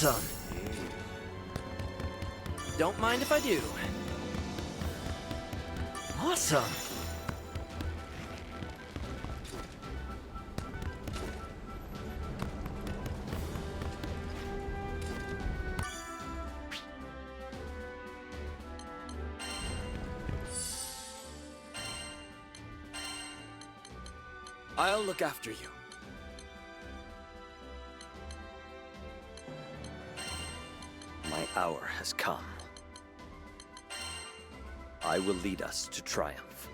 Awesome! Don't mind if I do. Awesome! I'll look after you. My hour has come. I will lead us to triumph.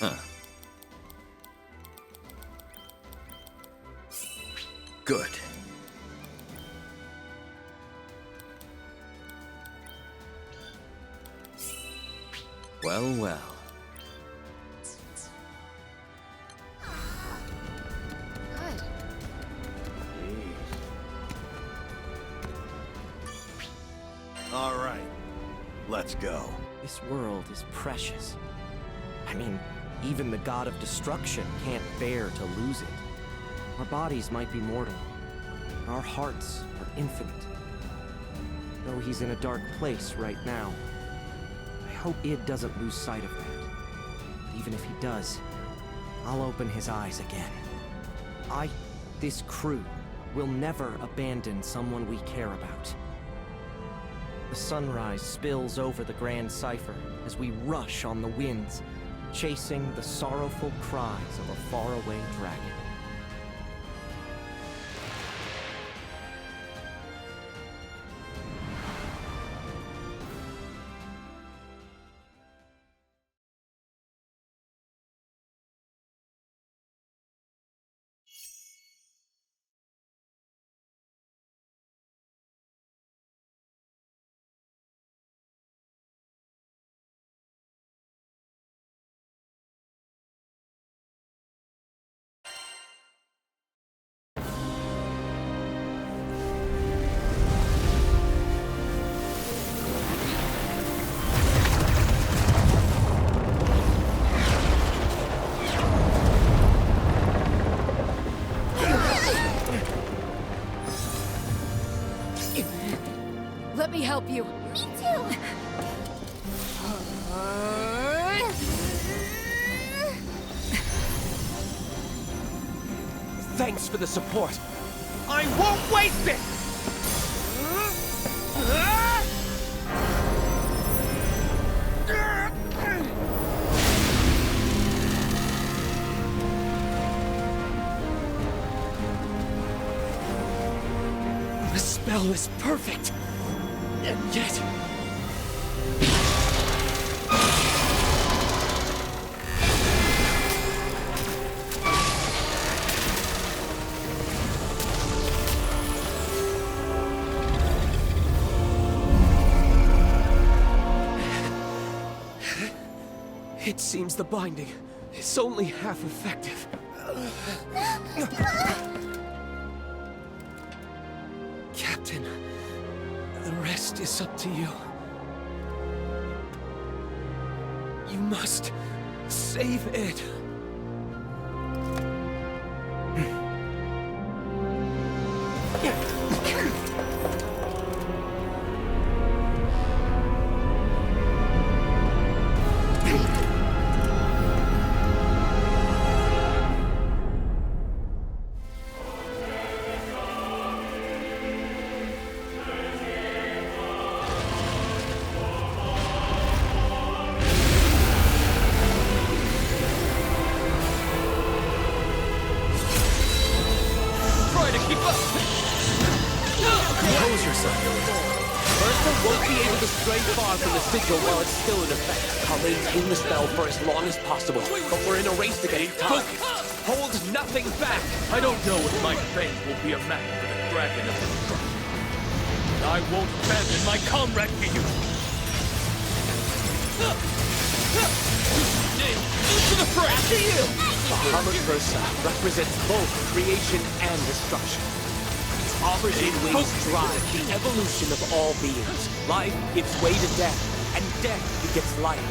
Huh. Good. Well, well. Good. All right, let's go. This world is precious. I mean, even the god of destruction can't bear to lose it. Our bodies might be mortal, but our hearts are infinite. Though he's in a dark place right now, I hope Id doesn't lose sight of that. But even if he does, I'll open his eyes again. This crew, will never abandon someone we care about. The sunrise spills over the Grand Cipher as we rush on the winds, chasing the sorrowful cries of a faraway dragon. Let me help you. Me too! Thanks for the support. I won't waste it! The spell is perfect. And yet... It seems the binding is only half effective. Captain, the rest is up to you. You must save it. Compose yourself. First, I won't be able to stray far from the sigil while it's still in effect. I'll maintain the spell for as long as possible, but we're in a race against time. Hold nothing back! I don't know if my fate will be a match for the Dragon of Destruction. But I won't abandon my comrade for you! To the fray! After you! Bahamut Versa represents both creation and destruction. Its aubergine wings drive the evolution of all beings. Life gives way to death, and death begets life.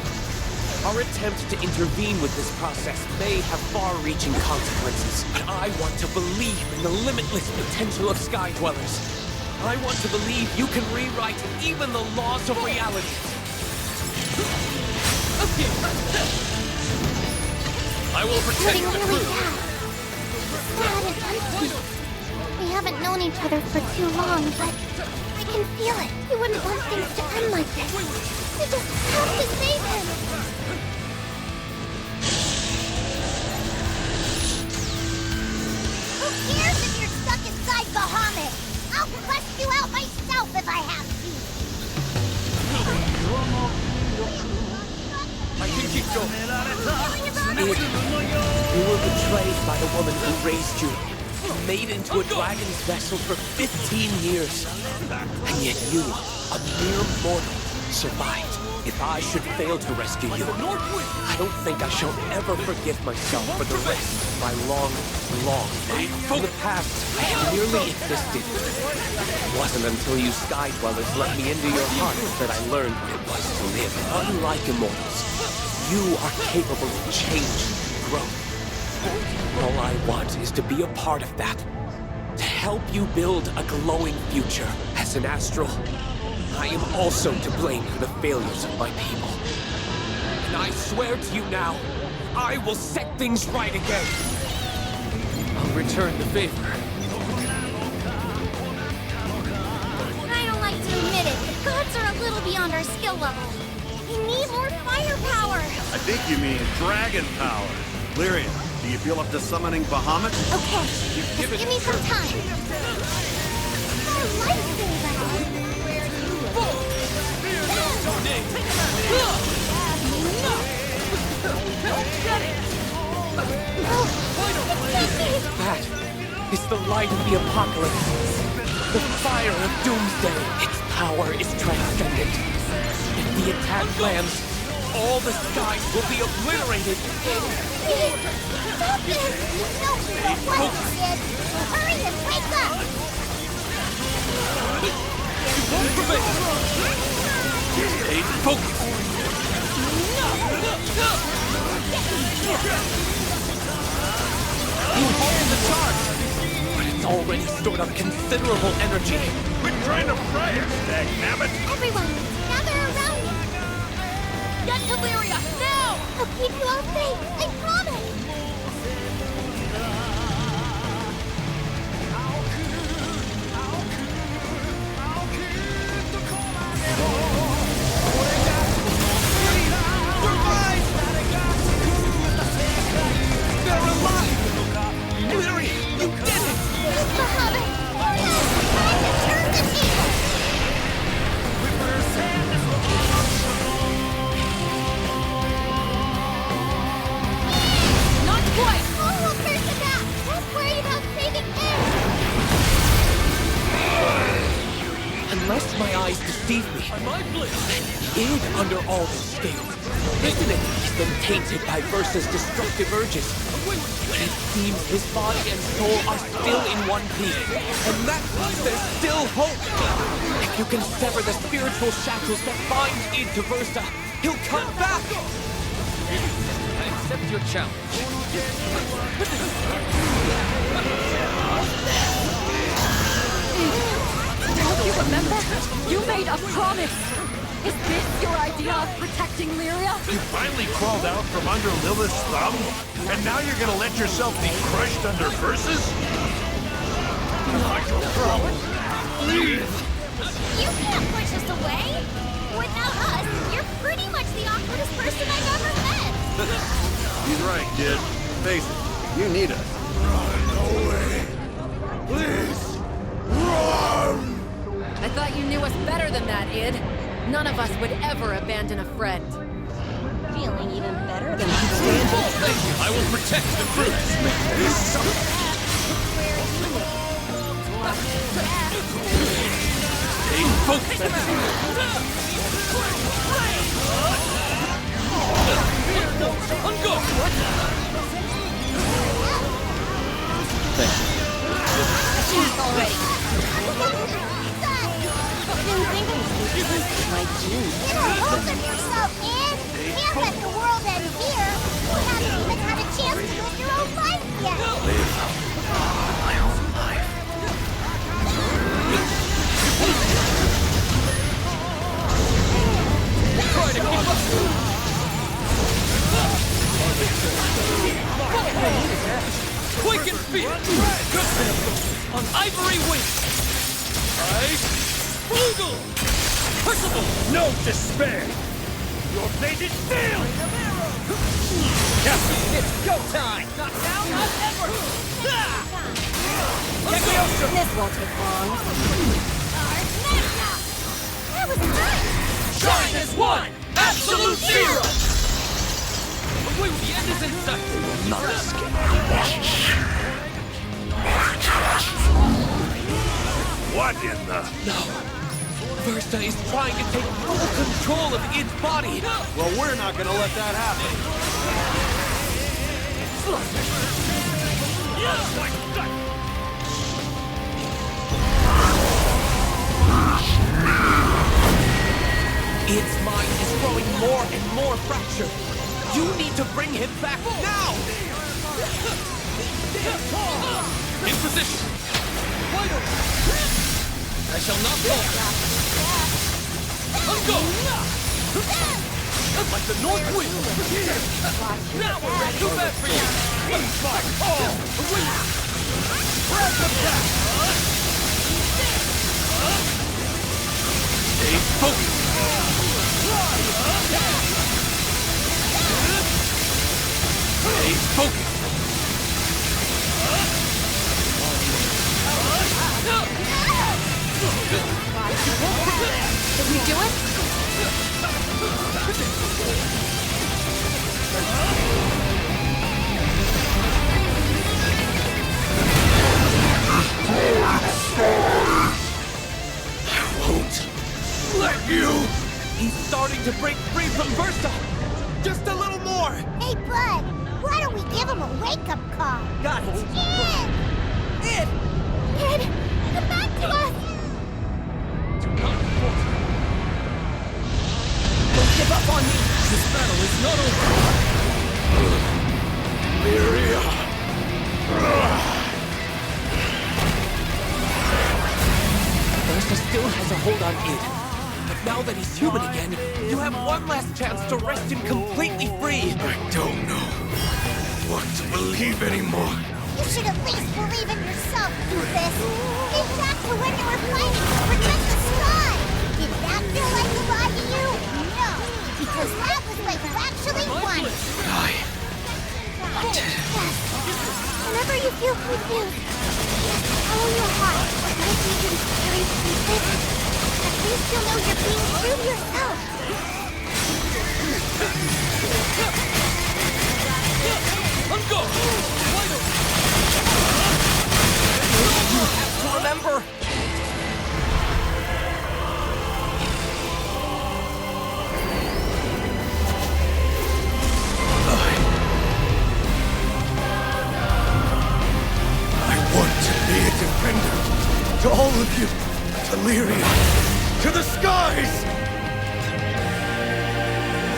Our attempt to intervene with this process may have far-reaching consequences, but I want to believe in the limitless potential of Sky Dwellers. I want to believe you can rewrite even the laws of reality. I will protect Getting the really crew! bad. Sad and empty. We haven't known each other for too long, but I can feel it. You wouldn't want things to end like this. We just have to save him. Who cares if you're stuck inside Bahamut? I'll quest you out myself if I have to. I can keep going! You were betrayed by the woman who raised you. Made into a dragon's vessel for 15 years. And yet you, a mere mortal, survived. If I should fail to rescue you, I don't think I shall ever forgive myself for the rest of my long, long life. In the past, I have merely existed. It wasn't until you Sky Dwellers let me into your heart that I learned what it was to live. Unlike immortals, you are capable of change and growth. All I want is to be a part of that. To help you build a glowing future. As an astral, I am also to blame for the failures of my people. And I swear to you now, I will set things right again. I'll return the favor. I don't like to admit it, but gods are a little beyond our skill level. We need more firepower. I think you mean dragon power. Lyria, do you feel up to summoning Bahamut? Okay, just give me some time. Our lightsaber. That is the light of the apocalypse. The fire of doomsday. Its power is transcendent. If the attack lands, all the skies will be obliterated. Please, stop this! You know what you did! Hurry and wake up! You won't prevail! Stay focused! You hold the charge, but it's already stored up considerable energy. Quit trying to fry us, dagnabbit! Everyone, gather around me! Get to Lyria, now! I'll keep you all safe, I promise! They're alive! Lyria, you did it! Bahamut! Now, time to turn the table! Not quite! Oh, we'll curse it back! Let's worry about saving him! Unless my eyes deceive me, My blade! hid under all this scale isn't it? He's been tainted by Versa's destructive urges. It seems his body and soul are still in one piece. And that means there's still hope. If you can sever the spiritual shackles that bind Id to Versa, he'll come back! I accept your challenge. Don't you remember? You made a promise! Is this your idea of protecting Lyria? You finally crawled out from under Lilith's thumb? And now you're gonna let yourself be crushed under Versus? Leave! You can't push us away! Without us, you're pretty much the awkwardest person I've ever met! He's right, kid. Face it, you need us. Run away. Please! Run! I thought you knew us better than that, Id. None of us would ever abandon a friend. Feeling even better than Thank you. I will protect the fruits. Stay focused. On go. Already. My genes. Open yourself, man! Can't let the world end here! You haven't even had a chance to live your own life yet! My own life. Try to keep up. Quicken fear. On ivory wing. Ice. Boogle. Crucible. No despair! Your fate is sealed! It's go time. Not now, not ever. This won't take long. That was nice! Shine as one. Absolute zero. Wait, the end is in sight. Not escape. What in the... No. Versa is trying to take full control of Id's body. Well, we're not gonna let that happen. Id's mind is growing more and more fractured. You need to bring him back now! In position! I shall not fall! Go! Like the north wind! Now we're ready! Too bad for you! Grab the back! Stay focused! Stay focused! Did we do it? Let you! He's starting to break free from Versa! Just a little more! Hey, Bud, why don't we give him a wake-up call? Got it! Id! Id, come back to us! Do not falter! Don't give up on me! This battle is not over! Lyria! Versa still has a hold on Id. But now that he's human again, you have one last chance to wrest him completely free! I don't know what to believe anymore. You should at least believe in yourself, Doofus. Think back to when you were fighting to protect the sky. Did that feel like a lie to you? No, because that was when you actually won. I did it. Yes. Whenever you feel confused, follow your heart. Even if you can very stupid, at least you'll know you're being true to yourself. Go! You have to remember! Be a defender to all of you, to Lyria, to the skies!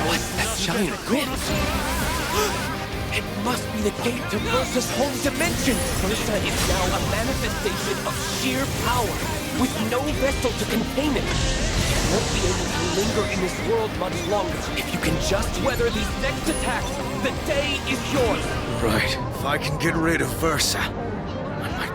What's that giant grid? It must be the gate to Versa's home dimension! Versa is now a manifestation of sheer power, with no vessel to contain it. It won't be able to linger in this world much longer. If you can just weather these next attacks, the day is yours! Right. If I can get rid of Versa, I might...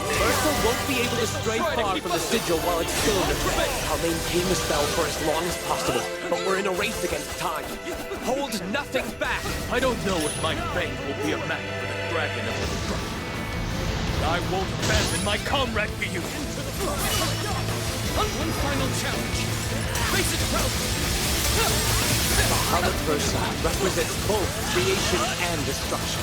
Versa won't be able to stray far from the sigil while it's still in effect. I'll maintain the spell for as long as possible, but we're in a race against time. Hold nothing back! I don't know if my fate will be a match for the Dragon of Destruction. But I won't abandon my comrade for you! One final challenge! Face it well! Bahamut Versa represents both creation and destruction.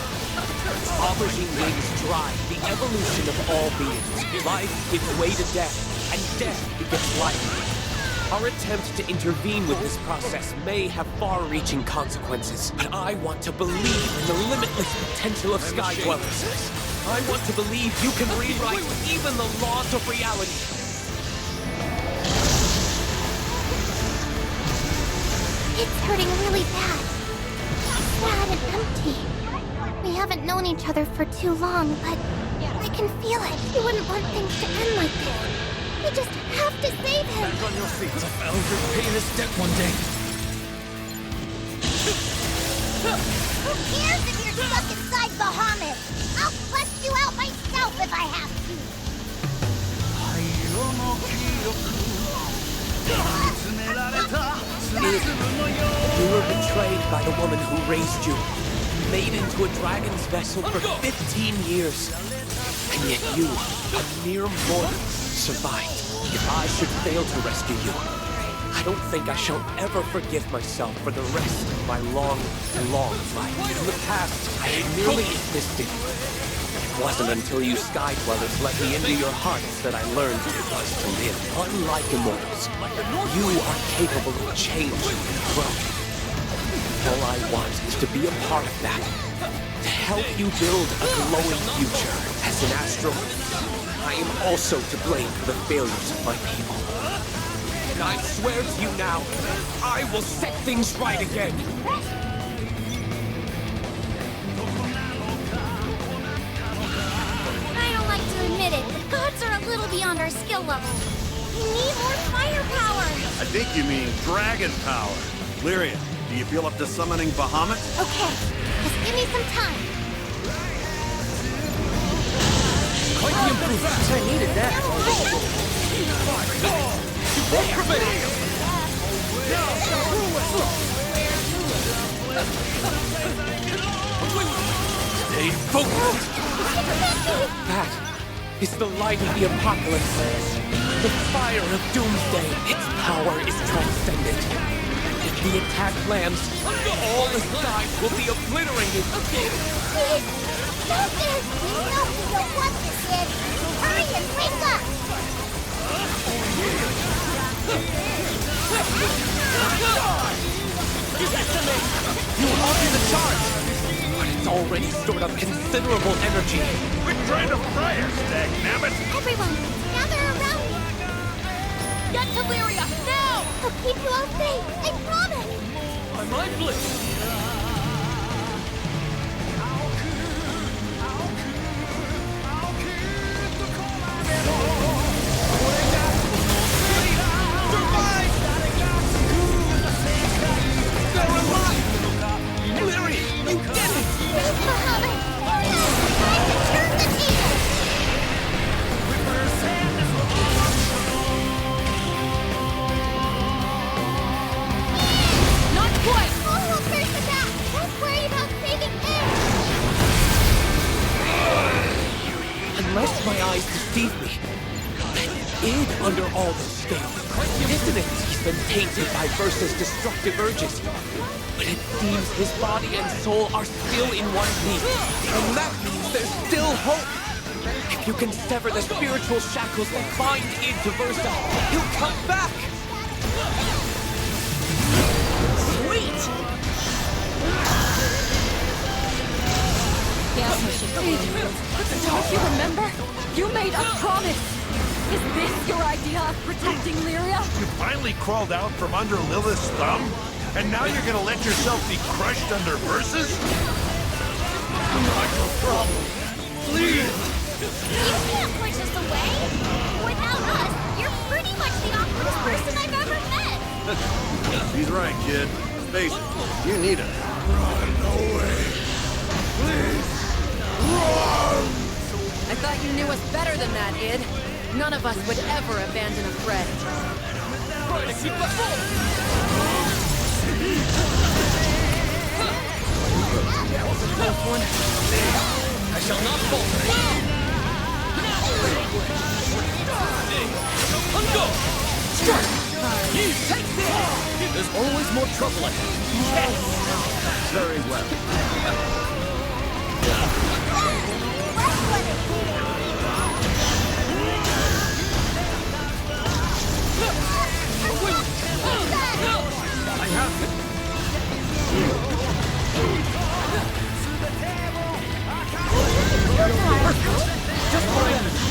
Aubergine wings drive the evolution of all beings. Life gives way to death, and death begets life. Our attempt to intervene with this process may have far-reaching consequences, but I want to believe in the limitless potential of Sky Dwellers. I want to believe you can rewrite even the laws of reality. It's hurting really bad. Sad and empty. We haven't known each other for too long, but I can feel it. You wouldn't want things to end like this. We just have to save him. Stand on your feet. I'll repay this debt one day. Who cares if you're stuck inside Bahamut? I'll bust you out myself if I have to. You were betrayed by the woman who raised you, made into a dragon's vessel for 15 years. And yet you, a mere mortal, survived. If I should fail to rescue you, I don't think I shall ever forgive myself for the rest of my long, long life. In the past, I had merely existed. It wasn't until you Sky Dwellers let me into your hearts that I learned what it was to live. Unlike immortals, you are capable of change and growth. All I want is to be a part of that. To help you build a glowing future. As an astral, I am also to blame for the failures of my people. And I swear to you now, I will set things right again. I don't like to admit it, but gods are a little beyond our skill level. We need more firepower. I think you mean dragon power. Lyria, do you feel up to summoning Bahamut? Okay, just give me some time. Quite the improvement. I needed that. Stay focused. That is the light of the apocalypse. The fire of doomsday. Its power is transcendent. If the attack lands, all the skies will be obliterated. Please, stop this! You know you don't want this, kid. Hurry and wake up! You are in the charge, but it's already stored up considerable energy. We're trying to fry her, dagnabbit! Everyone, gather around me. Get to Lyria, now! I'll keep you all safe, I promise! My mind blitz. Bahamut! Time to turn the table! Not quite! We'll curse the Unless my eyes deceive me, id under all those scales. Isn't it? He's been tainted by Versa's destructive urges. But it seems his body and soul are still in one piece. And that means there's still hope. If you can sever the spiritual shackles that bind id to Versa, he'll come back. Sweet! Don't you remember? You made a promise! Is this your idea of protecting Lyria? You finally crawled out from under Lilith's thumb? And now you're gonna let yourself be crushed under Versa's? Not your problem. Please! You can't push us away! Without us, you're pretty much the awkwardest person I've ever met! He's right, kid. Face it, you need us. Run away. Please, run! I thought you knew us better than that, Id. None of us would ever abandon a friend. Try to keep us full! That was a tough one. I shall not falter. Go! Strike! You take this! There's always more trouble ahead. Yes! Very well. I have it. Just what I need.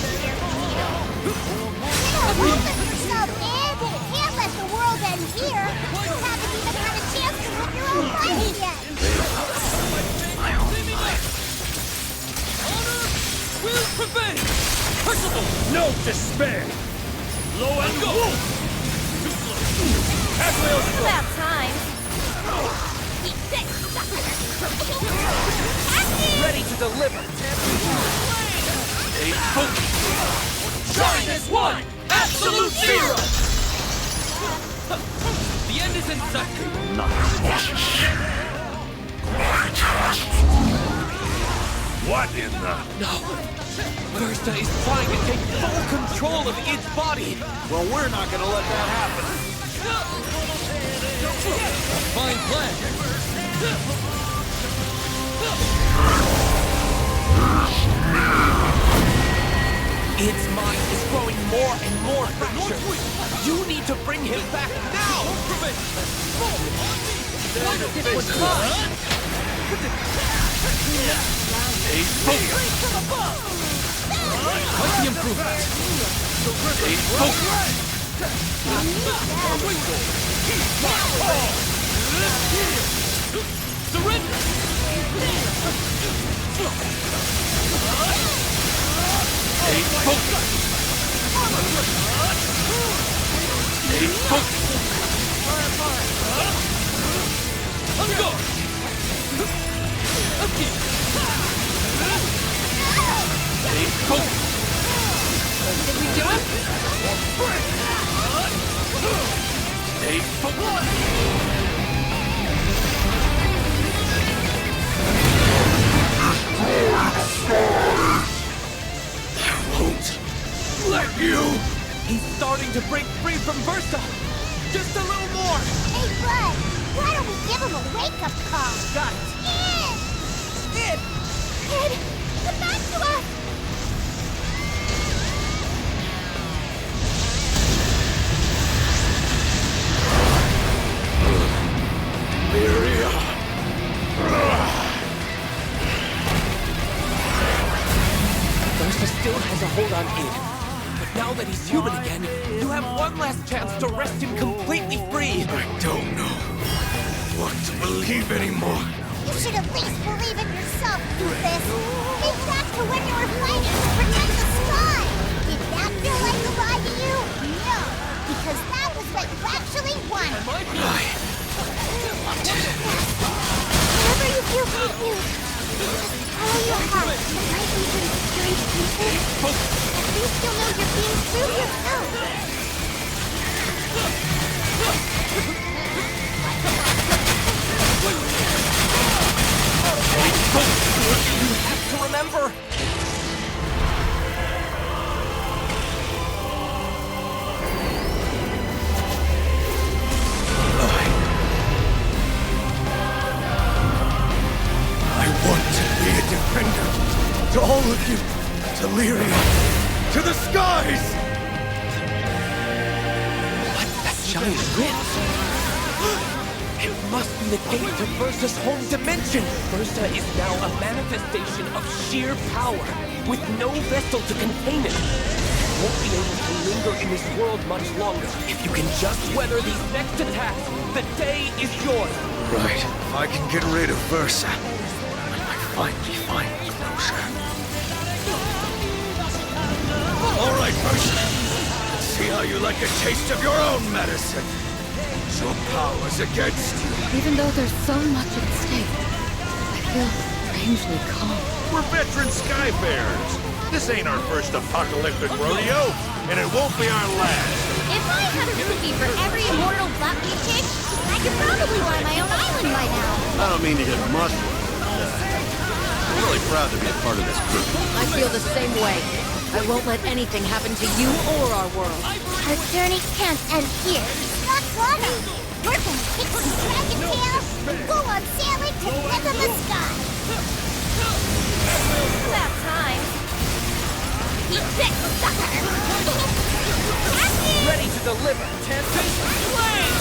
Yourself, Ed. Can't let the world end here. You haven't even had a chance to win your own fight yet. My own life. Honor will prevail. Percival. No despair! Low and go. About time. Ready to deliver. A focus. Shine as one. Absolute zero. The end is in sight. What in the... No. Versa is trying to take full control of its body. Well, we're not gonna let that happen. Fine plan. Its mind is growing more and more fractured. You need to bring him back now! It was mine! A focus. Quite the improvement. A focus. Surrender! A focus. A focus. Let's go! Okay. A focus. Did we do it? A focus. Let you! He's starting to break free from Versa! Just a little more! Hey, Bud, why don't we give him a wake-up call? Got it! Ed, come back to us! Lyria! Versa still has a hold on Id. But now that he's human again, you have one last chance to wrest him completely free! I don't know what to believe anymore. You should at least believe in yourself, Doofus. Think back to when you were fighting to protect the sky. Did that feel like a lie to you? No, because that was what you actually wanted. Whenever you feel confused, just follow your heart. It might be some strange pieces. At least you'll know you're being true to yourself. You have to remember! To all of you! To Lyria! To the skies! What's that giant rift? It must be the gate to Versa's home dimension! Versa is now a manifestation of sheer power, with no vessel to contain it. You won't be able to linger in this world much longer. If you can just weather these next attacks, the day is yours! Right. If I can get rid of Versa, I might finally find closure. All right, Versa. Let's see how you like a taste of your own medicine. Your power's against you. Even though there's so much at stake, I feel strangely calm. We're veteran skyfarers. This ain't our first apocalyptic rodeo, and it won't be our last. If I had a rupee for every immortal butt we kick, I could probably buy my own island by now. I don't mean to get mushy. I'm really proud to be a part of this group. I feel the same way. I won't let anything happen to you or our world. Our journey can't end here. Not gonna. We're gonna kick some dragon tails and go on sailing to the end of the sky. About time. Eat this, sucker! Ready to deliver, Tempest Flame!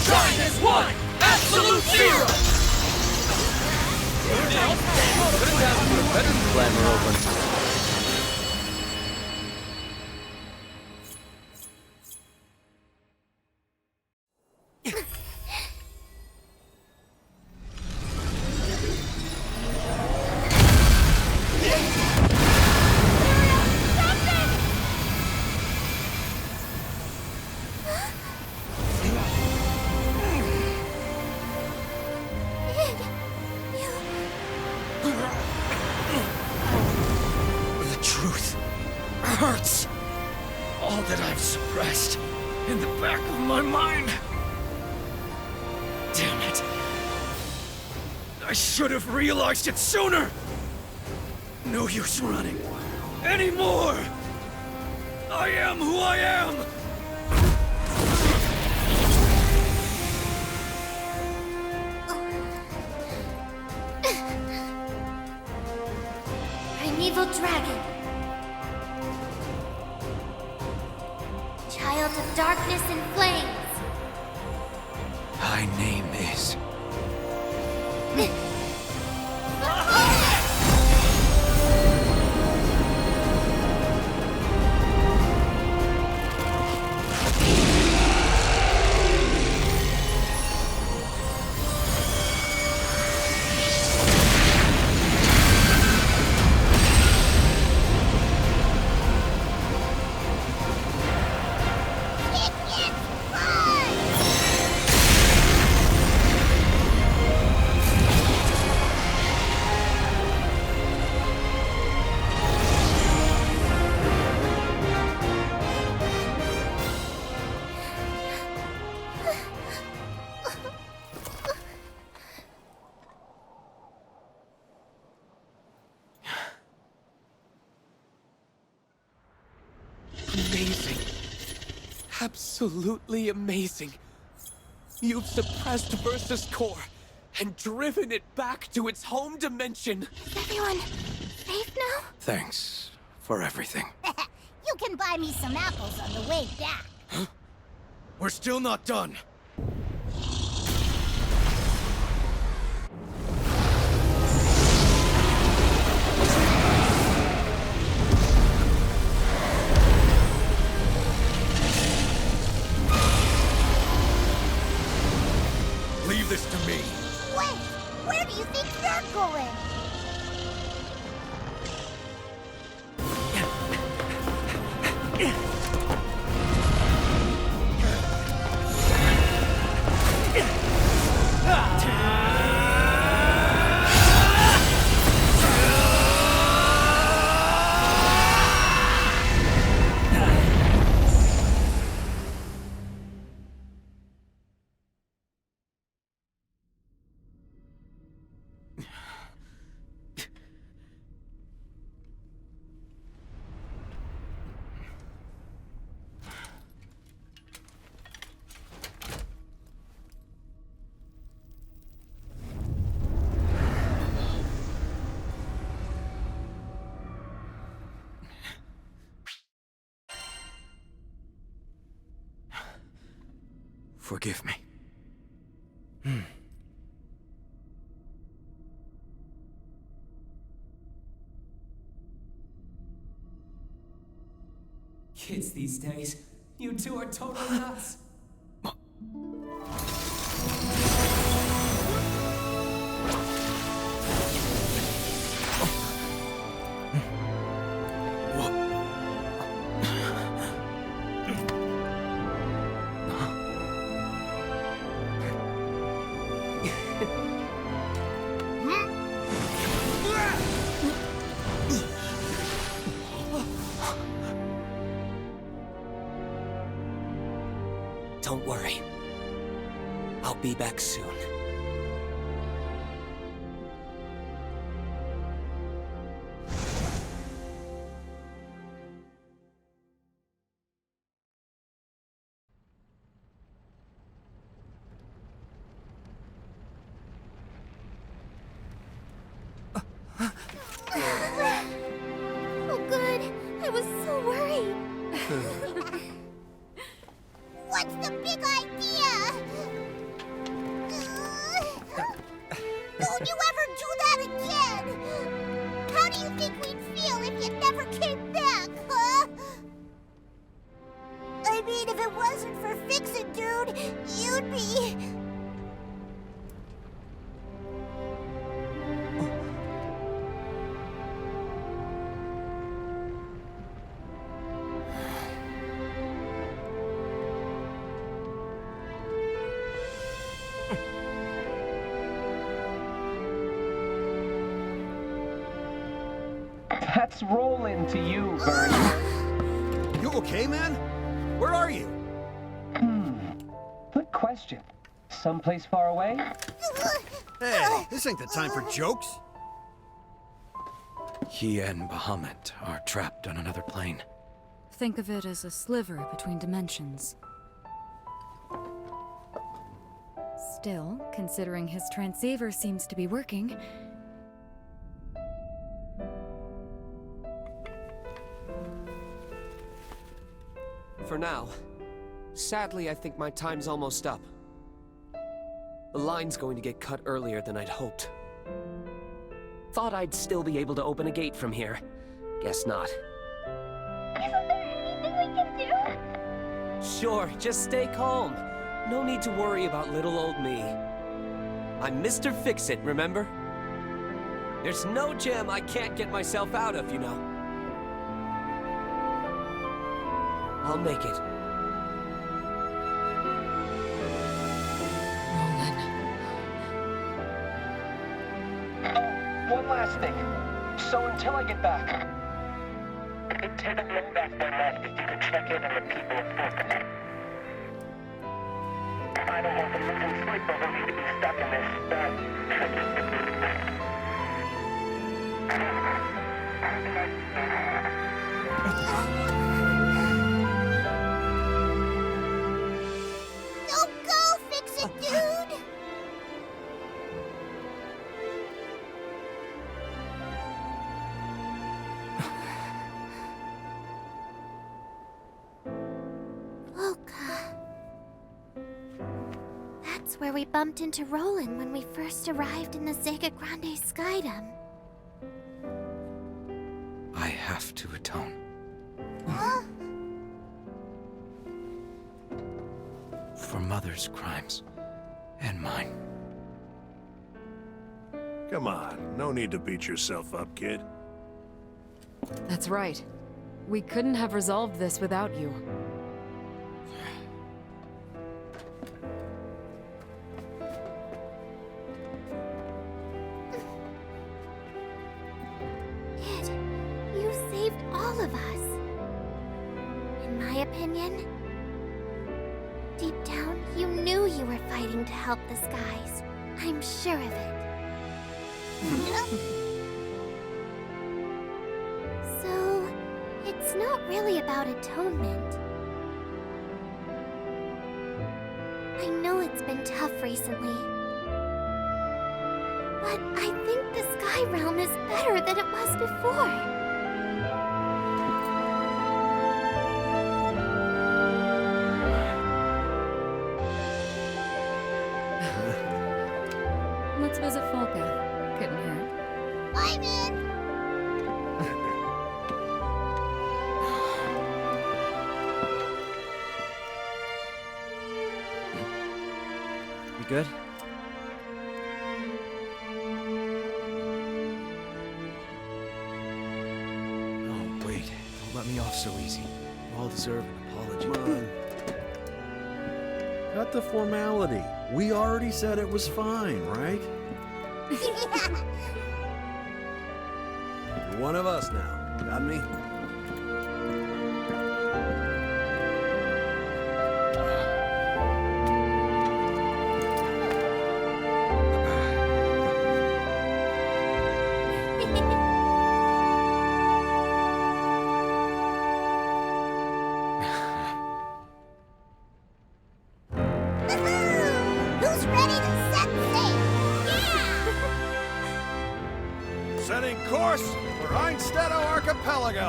Shine as one! Absolute zero! Couldn't ask for a better glamour open. The truth hurts. All that I've suppressed in the back of my mind. Damn it. I should have realized it sooner. No use running anymore. I am who I am. Primeval dragon. Child of darkness and flames. My name is... Amazing. Absolutely amazing. You've suppressed Versa's core and driven it back to its home dimension. Is everyone safe now? Thanks for everything. You can buy me some apples on the way back. We're still not done. Leave this to me. Wait, where do you think you're going? Forgive me. Kids these days, you two are totally nuts. Don't worry. I'll be back soon. Oh, good. I was so worried. What's the big idea? Don't you ever do that again? How do you think we'd feel if you never came back, huh? I mean, if it wasn't for Fix-It, dude, you'd be... That's rolling to you, Vern. You okay, man? Where are you? Good question. Someplace far away? Hey, this ain't the time for jokes. He and Bahamut are trapped on another plane. Think of it as a sliver between dimensions. Still, considering his transceiver seems to be working, For now. Sadly, I think my time's almost up. The line's going to get cut earlier than I'd hoped. Thought I'd still be able to open a gate from here. Guess not. Isn't there anything we can do? Sure, just stay calm. No need to worry about little old me. I'm Mr. Fix-It, remember? There's no gem I can't get myself out of, you know. I'll make it. One last thing. So until I get back... It didn't know that there left if you could check in on the people of Focus. I don't want them losing sleep over me to be stuck in this, Don't go, Fix-It, dude! That's where we bumped into Roland when we first arrived in the Sega Grande Skydom. I have to atone. Huh? For Mother's crimes. And mine. Come on, no need to beat yourself up, kid. that's right. We couldn't have resolved this without you. Kid, you saved all of us. In my opinion, deep down, you knew you were fighting to help the skies. I'm sure of it. So, it's not really about atonement. I know it's been tough recently. But I think the Sky Realm is better than it was before. good? Oh, wait. Don't let me off so easy. You all deserve an apology. Come on. Cut the formality. We already said it was fine, right? You're one of us now. Got me? Who's ready to set sail? Yeah! Setting course for Einstedo Archipelago.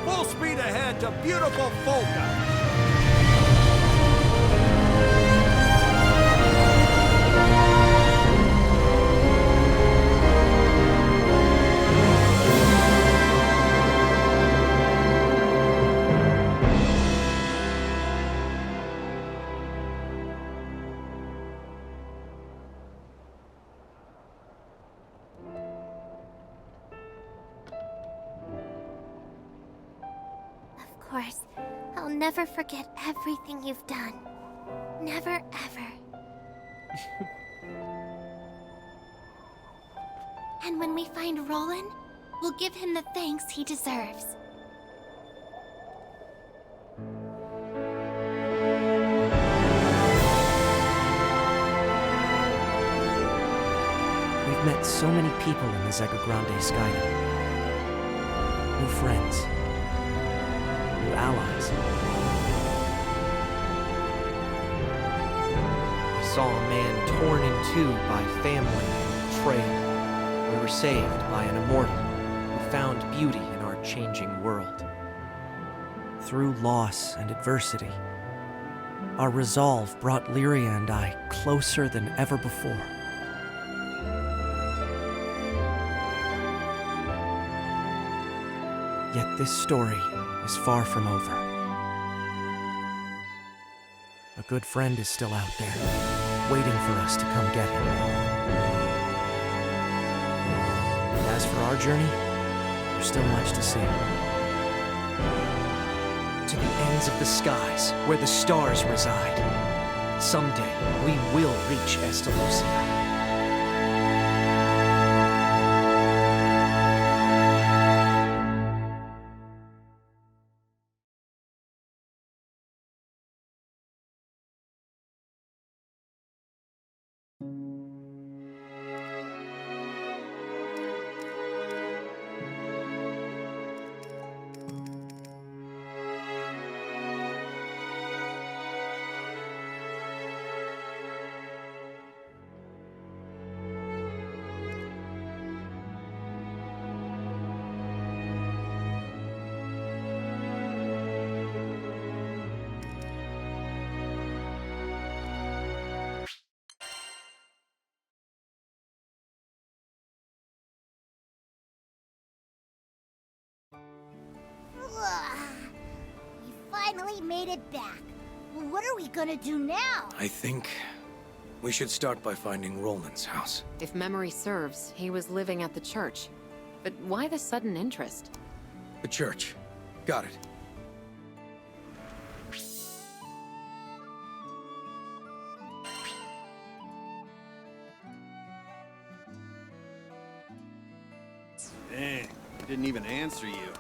Full speed ahead to beautiful Folga. Of course, I'll never forget everything you've done. Never, ever. And when we find Roland, we'll give him the thanks he deserves. We've met so many people in the Zega Grande Skyrim. New friends. New allies. We saw a man torn in two by family and betrayal. We were saved by an immortal who found beauty in our changing world. Through loss and adversity, our resolve brought Lyria and I closer than ever before. Yet this story is far from over. A good friend is still out there, waiting for us to come get him. And as for our journey, there's still much to see. To the ends of the skies, where the stars reside. Someday, we will reach Estalucia. We finally made it back. What are we gonna do now? I think we should start by finding Roland's house. If memory serves, he was living at the church. But why the sudden interest? The church. Got it. Dang, he didn't even answer you.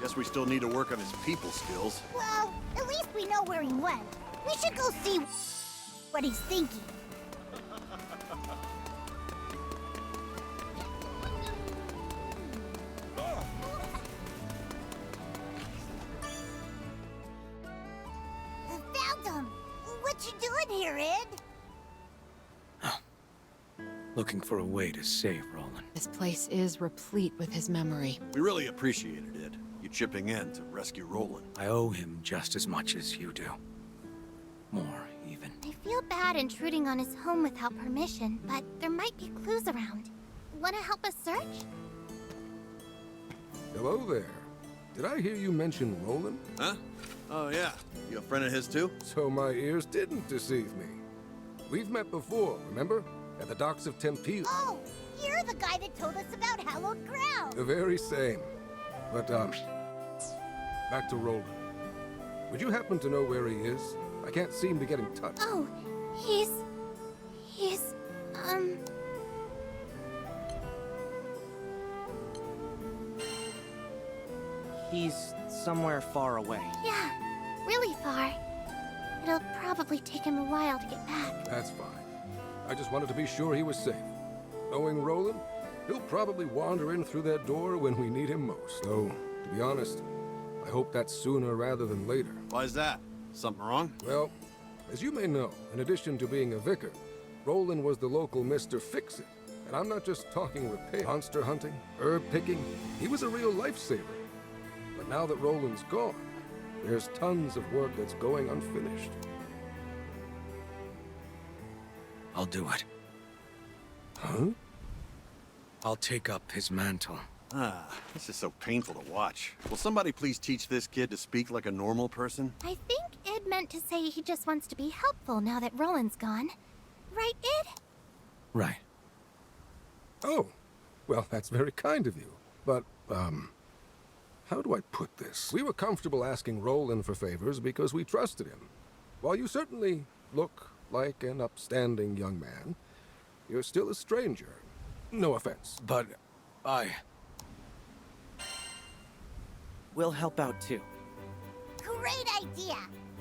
Guess we still need to work on his people skills. Well, at least we know where he went. We should go see what he's thinking. Found him! What you doing here, Ed? Looking for a way to save Roland. This place is replete with his memory. We really appreciated it. You chipping in to rescue Roland. I owe him just as much as you do. More, even. I feel bad intruding on his home without permission, but there might be clues around. Want to help us search? Hello there. Did I hear you mention Roland? Huh? Oh, yeah. You a friend of his, too? So my ears didn't deceive me. We've met before, remember? At the docks of Tempe. Oh, you're the guy that told us about hallowed ground. The very same. But, back to Roland. Would you happen to know where he is? I can't seem to get in touch. Oh, he's... He's somewhere far away. Yeah, really far. It'll probably take him a while to get back. That's fine. I just wanted to be sure he was safe. Knowing Roland, he'll probably wander in through that door when we need him most. Though, to be honest, I hope that's sooner rather than later. Why is that? Something wrong? Well, as you may know, in addition to being a vicar, Roland was the local Mr. Fix-It. And I'm not just talking repair. Monster hunting, herb picking, he was a real lifesaver. But now that Roland's gone, there's tons of work that's going unfinished. I'll do it. Huh? I'll take up his mantle. This is so painful to watch. Will somebody please teach this kid to speak like a normal person? I think Ed meant to say he just wants to be helpful now that Roland's gone. Right, Ed? Right. Oh, well, that's very kind of you. But, how do I put this? We were comfortable asking Roland for favors because we trusted him. While you certainly look like an upstanding young man, you're still a stranger. No offense. But We'll help out too. Great idea!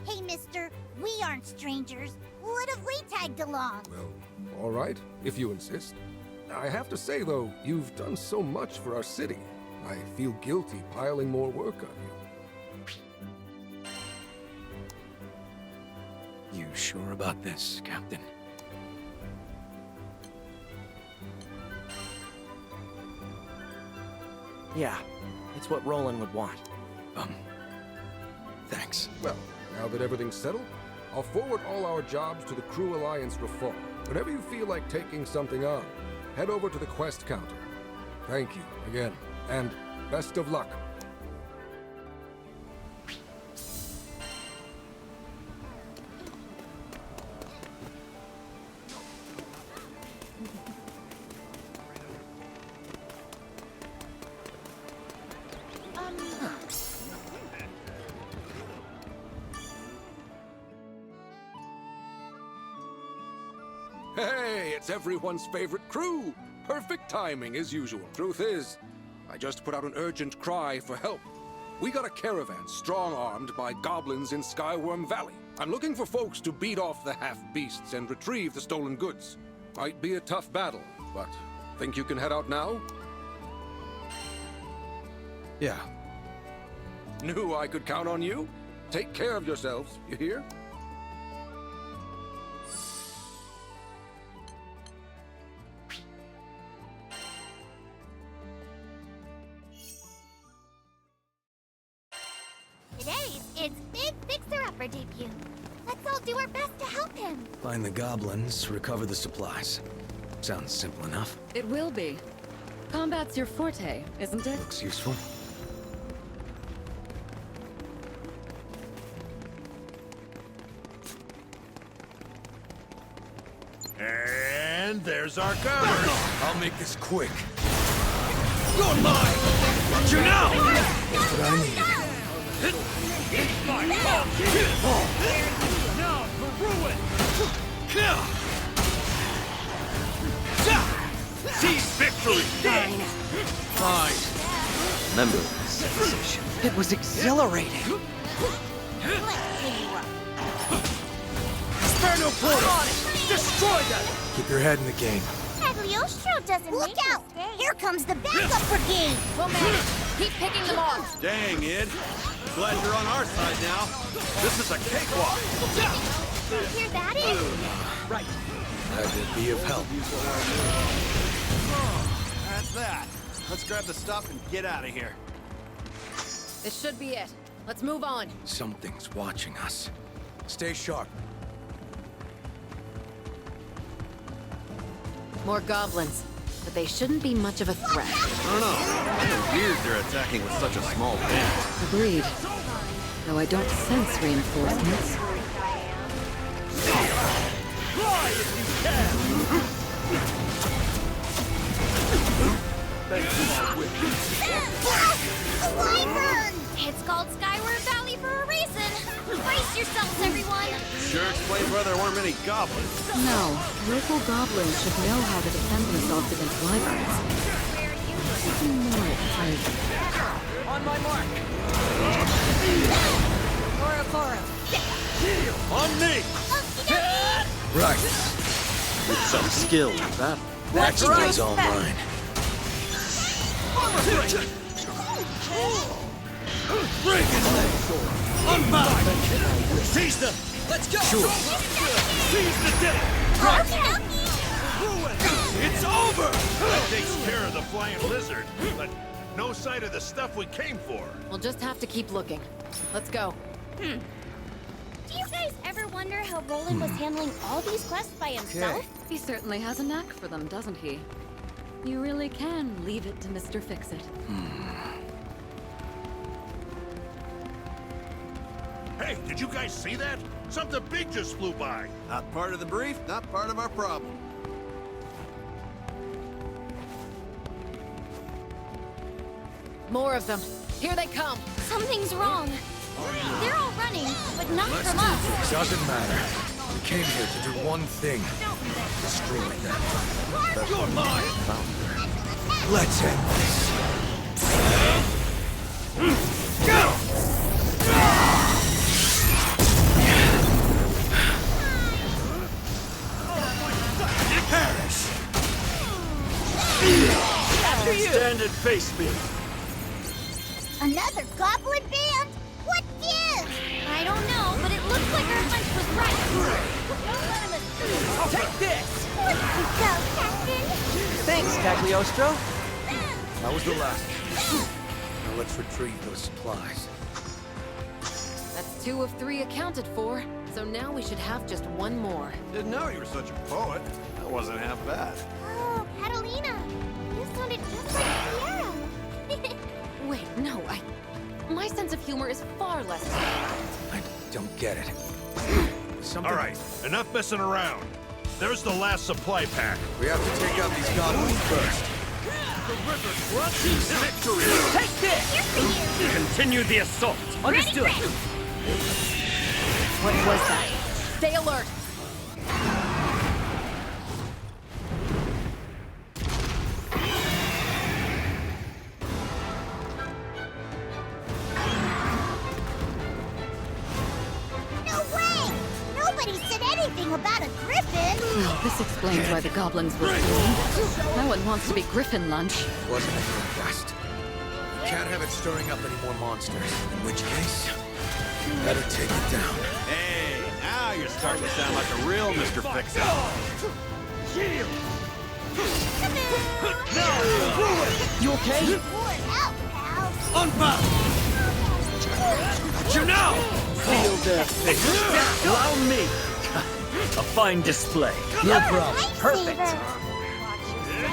Hey, mister, we aren't strangers. What if we tagged along? Well, all right, if you insist. I have to say, though, you've done so much for our city. I feel guilty piling more work on you. you sure about this, Captain? Yeah, it's what Roland would want. Thanks. Well, now that everything's settled, I'll forward all our jobs to the Crew Alliance Reform. Whenever you feel like taking something on, head over to the quest counter. Thank you again, and best of luck. Hey, it's everyone's favorite crew. Perfect timing, as usual. Truth is, I just put out an urgent cry for help. We got a caravan strong-armed by goblins in Skyworm Valley. I'm looking for folks to beat off the half-beasts and retrieve the stolen goods. Might be a tough battle, but think you can head out now? Yeah. Knew I could count on you. Take care of yourselves, you hear? Today's Ed's big fixer-upper debut. Let's all do our best to help him. Find the goblins, recover the supplies. Sounds simple enough. It will be. Combat's your forte, isn't it? Looks useful. And there's our cover. I'll make this quick. You're mine! Got you now! Just what I needed. Now for ruin! Seize victory! Fine. Remember this position. It was exhilarating. Spare no quarter! Destroy them! Keep your head in the game. Cagliostro doesn't Look out! Here comes the backup brigade! We'll manage. Keep picking them off. Dang, Ed. Glad you're on our side now. This is a cakewalk. You hear that, Ed? Right. That would be of help. That's that. Let's grab the stuff and get out of here. This should be it. Let's move on. Something's watching us. Stay sharp. More goblins. But they shouldn't be much of a threat. I don't know. It's weird they're attacking with such a small band. Agreed. though I don't sense reinforcements. Fly if you can! Thanks for my whip. A wyvern! It's called Skyward Valley for a reason. Brace yourselves, everyone. Sure explains why there weren't many goblins. No, local goblins should know how to defend themselves against wyverns. Even more exciting. On my mark. On me! Right. With some skill in battle. That's right. All mine. Break his leg! Unbound! Seize them! Let's go. Sure. Seize the dead! It's over! That takes care of the flying lizard, but no sight of the stuff we came for. We'll just have to keep looking. Let's go. Do you guys ever wonder how Roland was handling all these quests by himself? He certainly has a knack for them, doesn't he? You really can leave it to Mr. Fix-It. Hey, did you guys see that? Something big just flew by. Not part of the brief, not part of our problem. More of them. Here they come. Something's wrong. They're all running, but not from us. Doesn't matter. We came here to do one thing. Destroy them. You're mine! Let's end this. Go! Perish! After you! Stand and face me. Another goblin band? What gives? I don't know, but it looks like our hunch was right. Don't let him escape. Take this. Let's go, Captain. Thanks, Cagliostro. That was the last one. Now let's retrieve those supplies. That's 2 of 3 accounted for. So now we should have just one more. Didn't know you were such a poet. That wasn't half bad. Oh, Catalina. You sounded just like Sierra. Wait, no, my sense of humor is far less. I don't get it. Something... All right, enough messing around. There's the last supply pack. We have to take out these goblins first. The river crushes victory. Take this. Here for you. Continue the assault. Understood. Ready? What was that? Stay alert. No way! Nobody said anything about a griffin. This explains why the goblins were fleeing. No one wants to be griffin lunch. Wasn't a request. We can't have it stirring up any more monsters. In which case, better take it down. Hey, now you're starting to sound like a real Mr. Fix-It. Shield. You okay? Pour it out, pal. Unbound! Got you now! Feel their fate. Allow me. A fine display. No problem. Perfect.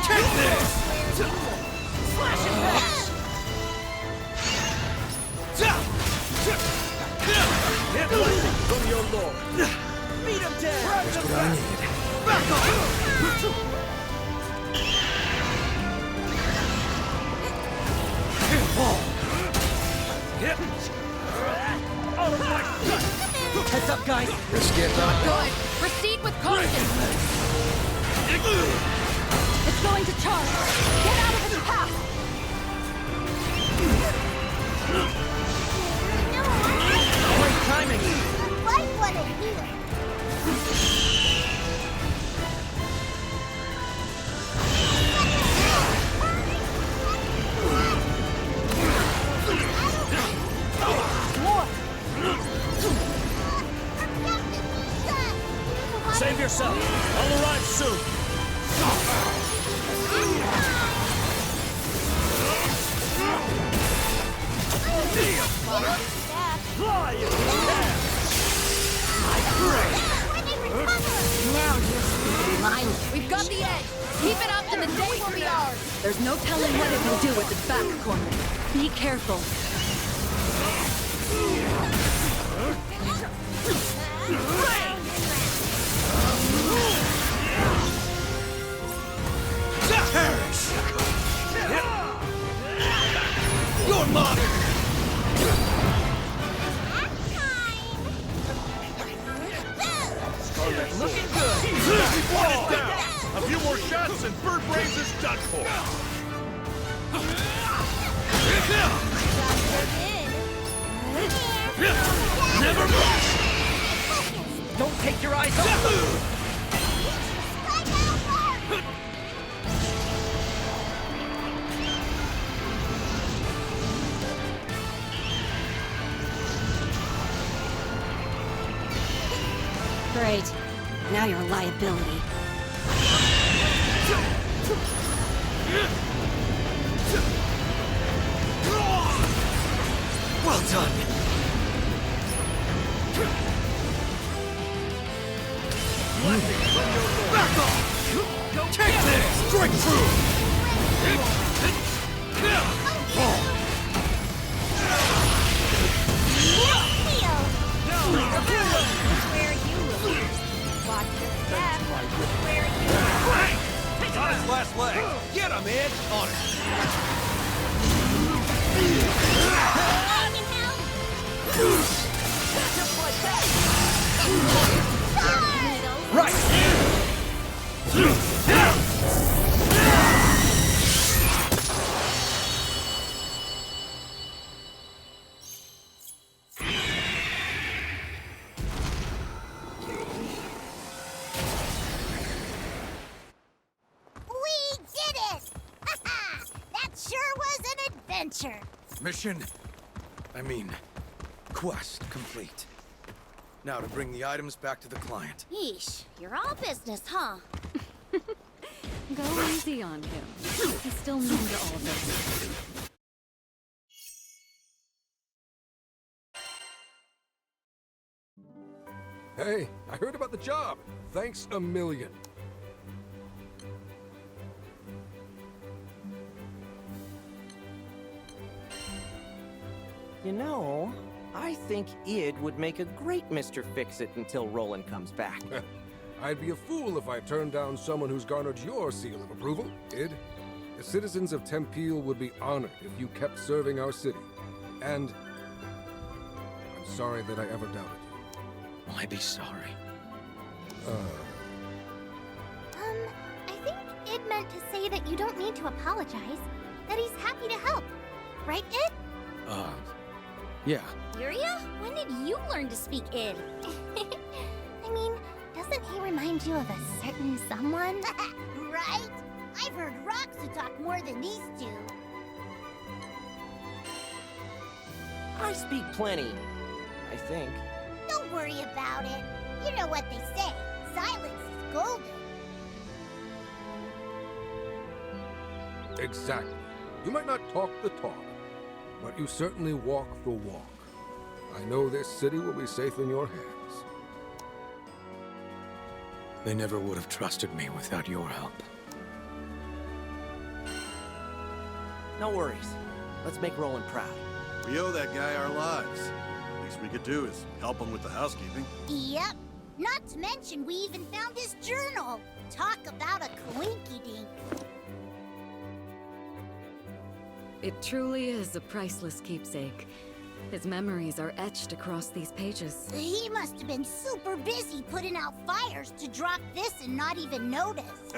Take this! Slash and bash. Get blessing from your lord. Beat him down. That's what I needed. Back off. Heads up, guys. Let's get on. Good. Proceed with caution. It's going to charge. Get out of its path. Great timing. Like what a heal. Save yourself. I'll arrive soon. Fly if you can. Now you're speaking line. We've got the edge. Keep it up and the day will be ours. There's no telling what it will do with its back corner. Be careful. Perish! You're mine! Looking good! One is down! A few more shots and Bird Brains is done for! Never mind! Don't take your eyes off! Great. Now you're a liability. Well done! Back off! Take this! Strike through! On his last leg! Get him, Ed! On it! Mission, quest complete. Now to bring the items back to the client. Yeesh, you're all business, huh? Go easy on him. He's still new to all this. Hey, I heard about the job. Thanks a million. You know, I think Id would make a great Mr. Fix-It until Roland comes back. I'd be a fool if I turned down someone who's garnered your seal of approval, Id. The citizens of Tempeal would be honored if you kept serving our city. And I'm sorry that I ever doubted you. Why be sorry? I think Id meant to say that you don't need to apologize, that he's happy to help. Right, Id? Yeah. Lyria? When did you learn to speak Id? I mean, doesn't he remind you of a certain someone? Right? I've heard Roxu talk more than these two. I speak plenty, I think. Don't worry about it. You know what they say. Silence is golden. Exactly. You might not talk the talk, but you certainly walk the walk. I know this city will be safe in your hands. They never would have trusted me without your help. No worries. Let's make Roland proud. We owe that guy our lives. Least we could do is help him with the housekeeping. Yep. Not to mention, we even found his journal. Talk about a coinky-dink. It truly is a priceless keepsake. His memories are etched across these pages. He must have been super busy putting out fires to drop this and not even notice.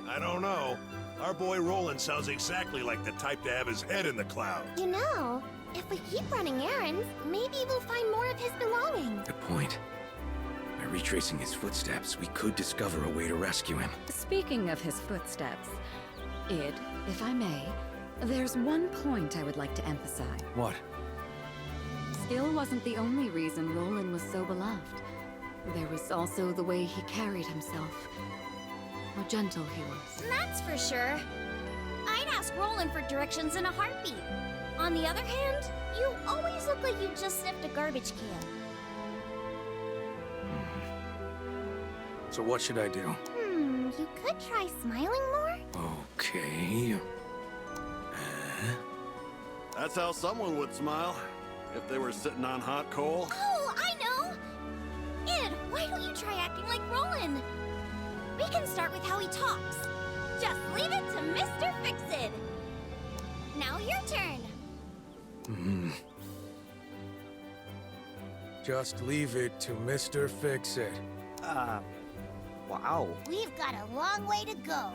I don't know. Our boy Roland sounds exactly like the type to have his head in the clouds. You know, if we keep running errands, maybe we'll find more of his belongings. Good point. By retracing his footsteps, we could discover a way to rescue him. Speaking of his footsteps, Id, if I may, there's one point I would like to emphasize. What? Skill wasn't the only reason Roland was so beloved. There was also the way he carried himself. How gentle he was. That's for sure. I'd ask Roland for directions in a heartbeat. On the other hand, you always look like you just sniffed a garbage can. So what should I do? You could try smiling more? Okay. That's how someone would smile. If they were sitting on hot coal? Oh, I know! Id, why don't you try acting like Roland? We can start with how he talks. Just leave it to Mr. Fix-It. Now your turn. Just leave it to Mr. Fix-It. Wow. We've got a long way to go.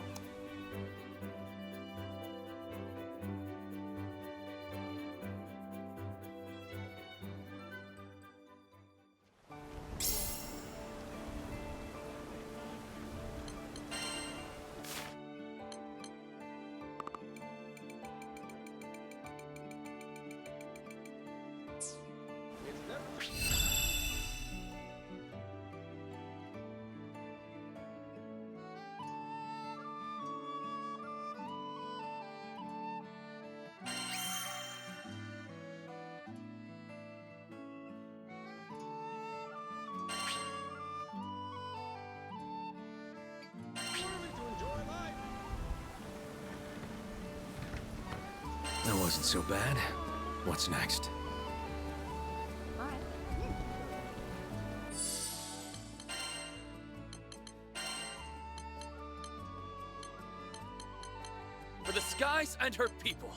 That wasn't so bad. What's next? For the skies and her people.